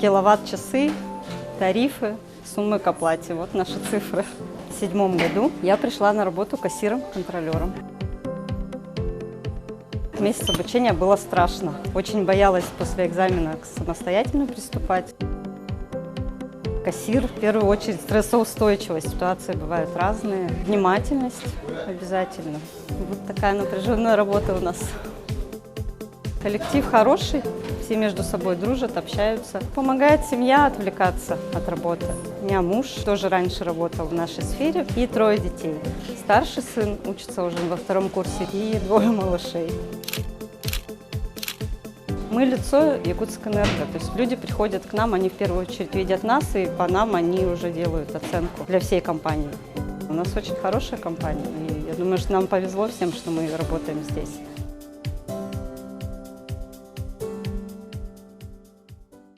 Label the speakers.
Speaker 1: Киловатт-часы, тарифы, суммы к оплате. Вот наши цифры. В 2007 году я пришла на работу кассиром-контролером. Месяц обучения было страшно. Очень боялась после экзамена самостоятельно приступать. Кассир, в первую очередь, стрессоустойчивость. Ситуации бывают разные. Внимательность обязательно. Вот такая напряженная работа у нас. Коллектив хороший, все между собой дружат, общаются. Помогает семья отвлекаться от работы. У меня муж тоже раньше работал в нашей сфере, и 3 детей. Старший сын учится уже во 2 курсе, и 2 малышей. Мы лицо Якутскэнерго, то есть люди приходят к нам, они в первую очередь видят нас, и по нам они уже делают оценку для всей компании. У нас очень хорошая компания, и я думаю, что нам повезло всем, что мы работаем здесь.